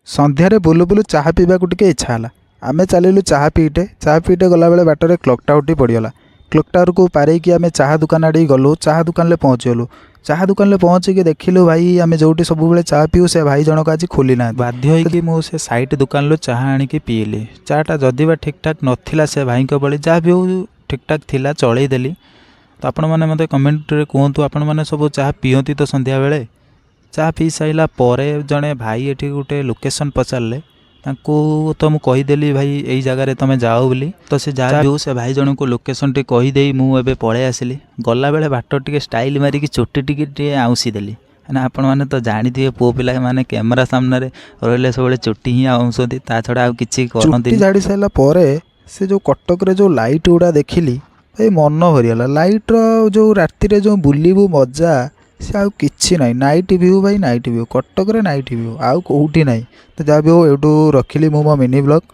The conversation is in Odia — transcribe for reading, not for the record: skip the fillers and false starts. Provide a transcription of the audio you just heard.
ସନ୍ଧ୍ୟାରେ ବୁଲୁ ବୁଲୁ ଚାହା ପିଇବାକୁ ଟିକେ ଇଚ୍ଛା ହେଲା। ଆମେ ଚାଲିଲୁ ଚାହା ପିଇଟେ ଗଲାବେଳେ ବାଟରେ କ୍ଲକ୍ ଟାୱାରଟି ପଡ଼ିଗଲା। କ୍ଲକ୍ ଟାୱାରକୁ ପାରେଇକି ଆମେ ଚାହା ଦୋକାନ ଆଡ଼ିକି ଗଲୁ। ଚାହା ଦୋକାନରେ ପହଞ୍ଚିଗଲୁ। ଚାହା ଦୋକାନରେ ପହଞ୍ଚିକି ଦେଖିଲୁ ଭାଇ ଆମେ ଯେଉଁଠି ସବୁବେଳେ ଚାହା ପିଉ ସେ ଭାଇ ଜଣକ ଆଜି ଖୋଲି ନାହାନ୍ତି। ବାଧ୍ୟ ହୋଇକି ମୁଁ ସେ ସାଇଟ୍ ଦୋକାନରୁ ଚାହା ଆଣିକି ପିଇଲି। ଚାହାଟା ଯଦି ବା ଠିକ୍ଠାକ୍ ନଥିଲା ସେ ଭାଇଙ୍କ ଭଳି, ଯାହା ବି ହେଉ ଠିକ୍ଠାକ୍ ଥିଲା, ଚଳେଇ ଦେଲି। ତ ଆପଣମାନେ ମୋତେ କମେଣ୍ଟରେ କୁହନ୍ତୁ ଆପଣମାନେ ସବୁ ଚାହା ପିଅନ୍ତି ତ ସନ୍ଧ୍ୟାବେଳେ? ଚାହା ପିଇ ସାରିଲା ପରେ ଜଣେ ଭାଇ ଏଠି ଗୋଟେ ଲୋକେସନ୍ ପଚାରିଲେ। ତାଙ୍କୁ ତ ମୁଁ କହିଦେଲି ଭାଇ ଏଇ ଜାଗାରେ ତୁମେ ଯାଅ ବୋଲି। ତ ସେ ଯାହା ବି ହେଉ ସେ ଭାଇ ଜଣଙ୍କୁ ଲୋକେସନ୍ଟି କହିଦେଇ ମୁଁ ଏବେ ପଳେଇ ଆସିଲି। ଗଲାବେଳେ ବାଟ ଟିକେ ଷ୍ଟାଇଲ୍ ମାରିକି ଚୁଟି ଟିକେ ଆଉଁସି ଦେଲି। କାହିଁକିନା ଆପଣମାନେ ତ ଜାଣିଥିବେ ପୁଅ ପିଲାମାନେ କ୍ୟାମେରା ସାମ୍ନାରେ ରହିଲେ ସବୁବେଳେ ଚୁଟି ହିଁ ଆଉଁସନ୍ତି, ତା ଛଡ଼ା ଆଉ କିଛି କରନ୍ତିନି। ଝାଡ଼ି ସାରିଲା ପରେ ସେ ଯେଉଁ କଟକରେ ଯେଉଁ ଲାଇଟ୍ ଗୁଡ଼ା ଦେଖିଲି, ଭାଇ ମନ ଭରିଗଲା। ଲାଇଟ୍ର ଯେଉଁ ରାତିରେ ଯେଉଁ ବୁଲିବୁ ମଜା ସେ ଆଉ କିଛି ନାହିଁ। ନାଇଟ୍ ଭିଉ ଭାଇ, ନାଇଟ୍ ଭିଉ କଟକରେ ନାଇଟ୍ ଭିଉ ଆଉ କେଉଁଠି ନାହିଁ। ତ ଯାହା ବି ହେଉ ଏଇଠୁ ରଖିଲି ମୁଁ ମୋ ମିନି ବ୍ଲଗ୍।